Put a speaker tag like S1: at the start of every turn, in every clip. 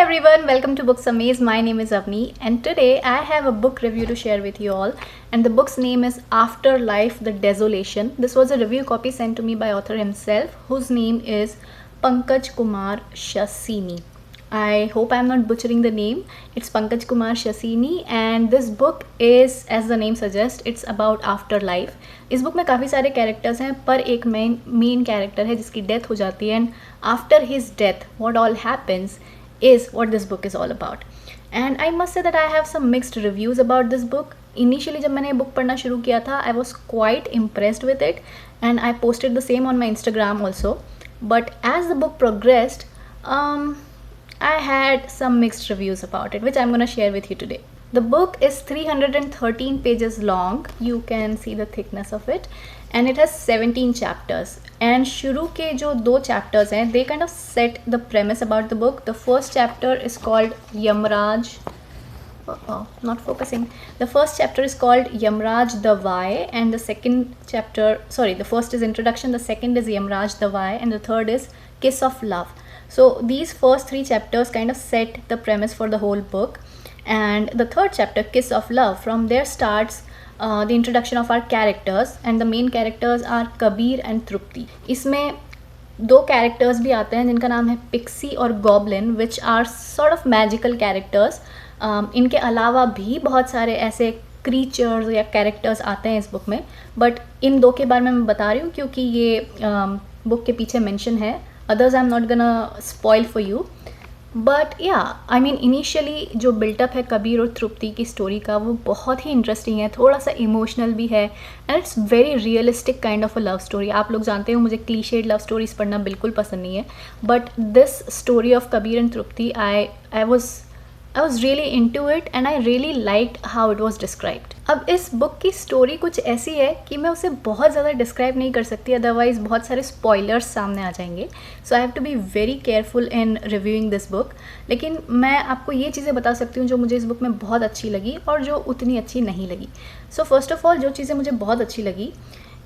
S1: everyone, welcome to Books Amaze. My name is Avni and today I have a book review to share with you all, and the book's name is Afterlife: The Desolation. This was a review copy sent to me by author himself, whose name is Pankaj Kumar Shasini. I hope I'm not butchering the name. It's Pankaj Kumar Shasini and this book is, as the name suggests, it's about afterlife. इस book में काफ़ी सारे characters हैं पर एक main character है जिसकी death हो जाती है, and after his death what all happens is what this book is all about. And I must say that I have some mixed reviews about this book. Initially जब मैंने book पढ़ना शुरू किया था, I was quite impressed with it and I posted the same on my Instagram also. But as the book progressed, I had some mixed reviews about it, which I'm going to share with you today. The book is 313 pages long. You can see the thickness of it, and it has 17 chapters. And शुरू के जो 2 chapters हैं, they kind of set the premise about the book. The first chapter is called Yamraj. Not focusing. The first chapter is called Yamraj the Why, and the second chapter, the first is introduction, the second is Yamraj the Why, and the third is Kiss of Love. So these first 3 chapters kind of set the premise for the whole book. And the third chapter, Kiss of Love, from there starts the introduction of our characters, and the main characters are Kabir and Trupti. इसमें 2 characters भी आते हैं जिनका नाम है pixie और goblin, which are sort of magical characters. इनके अलावा भी बहुत सारे ऐसे क्रीचर्स या कैरेक्टर्स आते हैं इस बुक में, बट इन 2 के बारे में मैं बता रही हूँ क्योंकि ये बुक के पीछे मेंशन है. Others I am not gonna spoil for you. But या आई मीन इनिशियली जो बिल्टअप है कबीर और तृप्ति की स्टोरी का, वो बहुत ही इंटरेस्टिंग है, थोड़ा सा इमोशनल भी है, and it's very realistic kind of a love story. आप लोग जानते हो मुझे क्लीशेड लव स्टोरीज पढ़ना बिल्कुल पसंद नहीं है, but this story of Kabir and Tripti I was really into it and I really liked how it was described. अब इस बुक की स्टोरी कुछ ऐसी है कि मैं उसे बहुत ज़्यादा डिस्क्राइब नहीं कर सकती, अदरवाइज बहुत सारे स्पॉयलर्स सामने आ जाएंगे. So I have to be very careful in reviewing this book. लेकिन मैं आपको ये चीज़ें बता सकती हूँ जो मुझे इस बुक में बहुत अच्छी लगी और जो उतनी अच्छी नहीं लगी. सो फर्स्ट ऑफ ऑल जो चीज़ें मुझे बहुत अच्छी लगी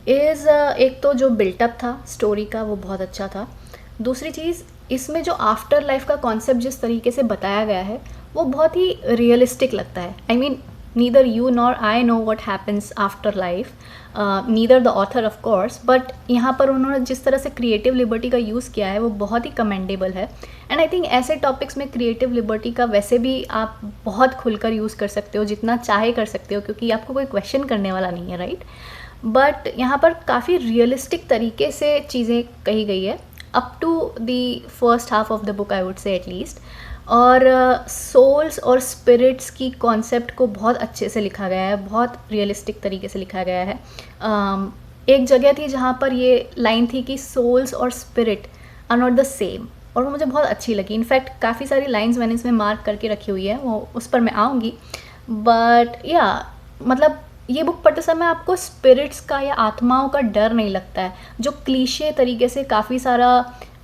S1: इज़ एक तो जो बिल्टअप था स्टोरी का वो बहुत अच्छा था. दूसरी चीज़, इसमें जो आफ्टर लाइफ का कॉन्सेप्ट जिस तरीके से बताया गया है वो बहुत ही रियलिस्टिक लगता है. I mean neither you nor I know what happens after life, neither the author of course, but यहाँ पर उन्होंने जिस तरह से क्रिएटिव लिबर्टी का यूज़ किया है वो बहुत ही कमेंडेबल है. एंड आई थिंक ऐसे टॉपिक्स में क्रिएटिव लिबर्टी का वैसे भी आप बहुत खुलकर यूज़ कर सकते हो, जितना चाहे कर सकते हो, क्योंकि आपको कोई क्वेश्चन करने वाला नहीं है, राइट. बट यहाँ पर काफ़ी रियलिस्टिक तरीके से चीज़ें कही गई है up to the first half of the book, I would say at least. और सोल्स और स्पिरिट्स की कॉन्सेप्ट को बहुत अच्छे से लिखा गया है, बहुत रियलिस्टिक तरीके से लिखा गया है. एक जगह थी जहाँ पर ये लाइन थी कि सोल्स और spirit are not the same, और वो मुझे बहुत अच्छी लगी. इनफैक्ट काफ़ी सारी लाइंस मैंने इसमें मार्क करके रखी हुई है, वो उस पर मैं आऊँगी. बट या मतलब ये बुक पढ़ते समय आपको स्पिरिट्स का या आत्माओं का डर नहीं लगता है, जो क्लीशे तरीके से काफ़ी सारा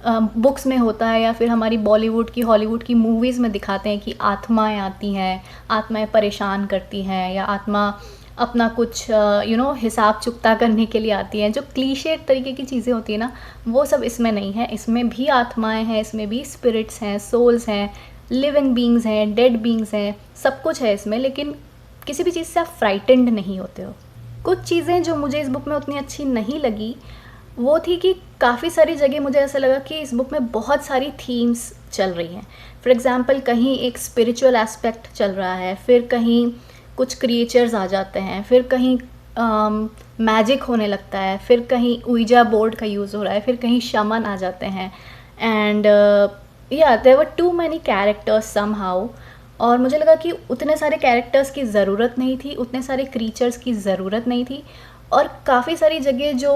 S1: बुक्स में होता है या फिर हमारी बॉलीवुड की हॉलीवुड की मूवीज़ में दिखाते हैं कि आत्माएं आती हैं, आत्माएं परेशान करती हैं, या आत्मा अपना कुछ हिसाब चुकता करने के लिए आती हैं. जो क्लीशे तरीके की चीज़ें होती हैं ना, वो सब इसमें नहीं है. इसमें भी आत्माएं हैं, इसमें भी स्पिरिट्स हैं, सोल्स हैं, लिविंग बींग्स हैं, डेड बींग्स हैं, सब कुछ है इसमें. लेकिन किसी भी चीज़ से आप फ्राइटेंड नहीं होते हो. कुछ चीज़ें जो मुझे इस बुक में उतनी अच्छी नहीं लगी वो थी कि काफ़ी सारी जगह मुझे ऐसा लगा कि इस बुक में बहुत सारी थीम्स चल रही हैं. फॉर एग्ज़ाम्पल कहीं एक स्पिरिचुअल एस्पेक्ट चल रहा है, फिर कहीं कुछ क्रिएचर्स आ जाते हैं, फिर कहीं मैजिक होने लगता है, फिर कहीं उइजा बोर्ड का यूज़ हो रहा है, फिर कहीं शमन आ जाते हैं. And yeah there were too many characters somehow. और मुझे लगा कि उतने सारे कैरेक्टर्स की ज़रूरत नहीं थी, उतने सारे क्रीचर्स की ज़रूरत नहीं थी. और काफ़ी सारी जगह जो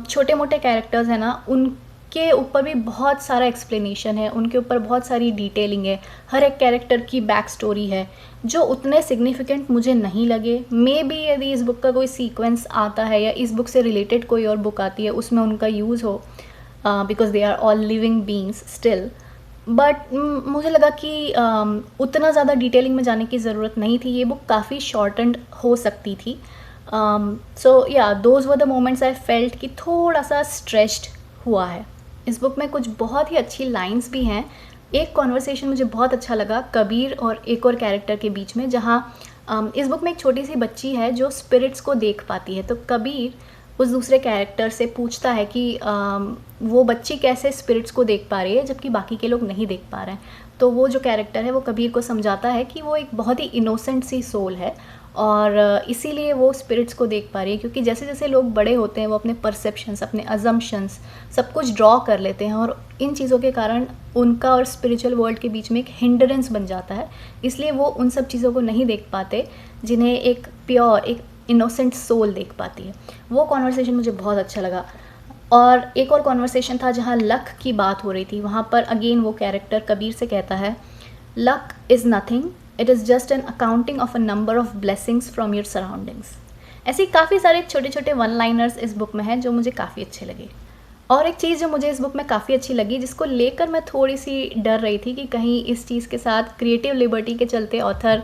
S1: छोटे मोटे कैरेक्टर्स हैं ना, उनके ऊपर भी बहुत सारा एक्सप्लेनेशन है, उनके ऊपर बहुत सारी डिटेलिंग है, हर एक कैरेक्टर की बैक स्टोरी है जो उतने सिग्निफिकेंट मुझे नहीं लगे. मे बी यदि इस बुक का कोई सीक्वेंस आता है या इस बुक से रिलेटेड कोई और बुक आती है उसमें उनका यूज़ हो, because they are all living beings still. But मुझे लगा कि उतना ज़्यादा डिटेलिंग में जाने की ज़रूरत नहीं थी. ये बुक काफ़ी शॉर्टेंड हो सकती थी. सो या those were the moments I felt कि थोड़ा सा स्ट्रेस्ड हुआ है. इस बुक में कुछ बहुत ही अच्छी लाइंस भी हैं. एक कॉन्वर्सेशन मुझे बहुत अच्छा लगा कबीर और एक और कैरेक्टर के बीच में, जहाँ इस बुक में एक छोटी सी बच्ची है जो स्पिरिट्स को देख पाती है। तो कबीर उस दूसरे कैरेक्टर से पूछता है कि वो बच्ची कैसे स्पिरिट्स को देख पा रही है जबकि बाकी के लोग नहीं देख पा रहे हैं। तो वो जो कैरेक्टर है वो कबीर को समझाता है कि वो एक बहुत ही इनोसेंट सी सोल है और इसीलिए वो स्पिरिट्स को देख पा रही है, क्योंकि जैसे जैसे लोग बड़े होते हैं वो अपने परसेप्शंस, अपने अजम्पशंस सब कुछ ड्रॉ कर लेते हैं और इन चीज़ों के कारण उनका और स्पिरिचुअल वर्ल्ड के बीच में एक हिंडरेंस बन जाता है। इसलिए वो उन सब चीज़ों को नहीं देख पाते जिन्हें एक प्योर, एक इनोसेंट सोल देख पाती है। वो कॉन्वर्सेशन मुझे बहुत अच्छा लगा। और एक और कॉन्वर्सेशन था जहाँ लक की बात हो रही थी। वहाँ पर अगेन वो कैरेक्टर कबीर से कहता है, luck is nothing, it is just an accounting of a number of blessings from your surroundings. ऐसे काफ़ी सारे छोटे छोटे वन लाइनर्स इस बुक में हैं जो मुझे काफ़ी अच्छे लगे। और एक चीज़ जो मुझे इस बुक में काफ़ी अच्छी लगी, जिसको लेकर मैं थोड़ी सी डर रही थी कि कहीं इस चीज़ के साथ क्रिएटिव लिबर्टी के चलते ऑथर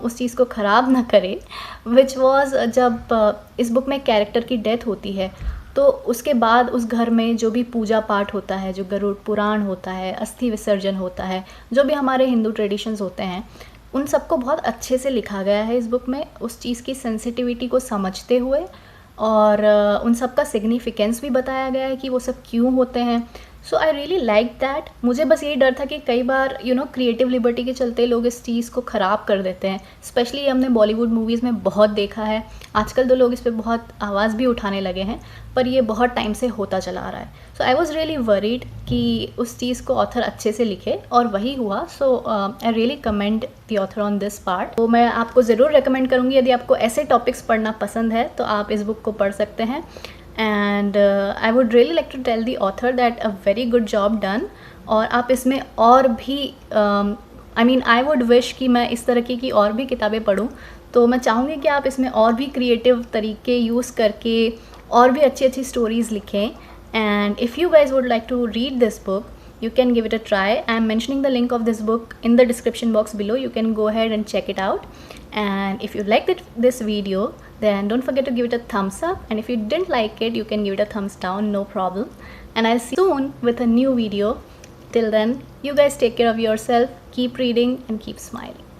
S1: उस चीज़ को ख़राब ना करे, विच वॉज जब इस बुक में कैरेक्टर की डेथ होती है तो उसके बाद उस घर में जो भी पूजा पाठ होता है, जो गरुड़ पुराण होता है, अस्थि विसर्जन होता है, जो भी हमारे हिंदू ट्रेडिशंस होते हैं, उन सबको बहुत अच्छे से लिखा गया है इस बुक में, उस चीज़ की सेंसिटिविटी को समझते हुए। और उन सब का सिग्निफिकेंस भी बताया गया है कि वो सब क्यों होते हैं। सो आई रियली लाइक दैट। मुझे बस यही डर था कि कई बार क्रिएटिव लिबर्टी के चलते लोग इस चीज़ को ख़राब कर देते हैं। स्पेशली हमने बॉलीवुड मूवीज़ में बहुत देखा है। आजकल तो लोग इस पर बहुत आवाज़ भी उठाने लगे हैं, पर ये बहुत टाइम से होता चला आ रहा है। सो आई वॉज़ रियली वरीड कि उस चीज़ को ऑथर अच्छे से लिखे, और वही हुआ। So I really commend the author on this part. तो मैं आपको ज़रूर रिकमेंड करूँगी, यदि आपको ऐसे टॉपिक्स पढ़ना पसंद है तो आप इस बुक को पढ़ सकते हैं। And I would really like to tell the author that a very good job done. और आप इसमें और भी आई वुड विश कि मैं इस तरह की और भी किताबें पढूं। तो मैं चाहूँगी कि आप इसमें और भी क्रिएटिव तरीके यूज़ करके और भी अच्छी अच्छी स्टोरीज़ लिखें। And if you guys would like to read this book, you can give it a try. I am mentioning the link of this book in the description box below. You can go ahead and check it out. And if you liked this video, then don't forget to give it a thumbs up. And if you didn't like it, you can give it a thumbs down, no problem. And I'll see you soon with a new video. Till then, you guys take care of yourself, keep reading and keep smiling.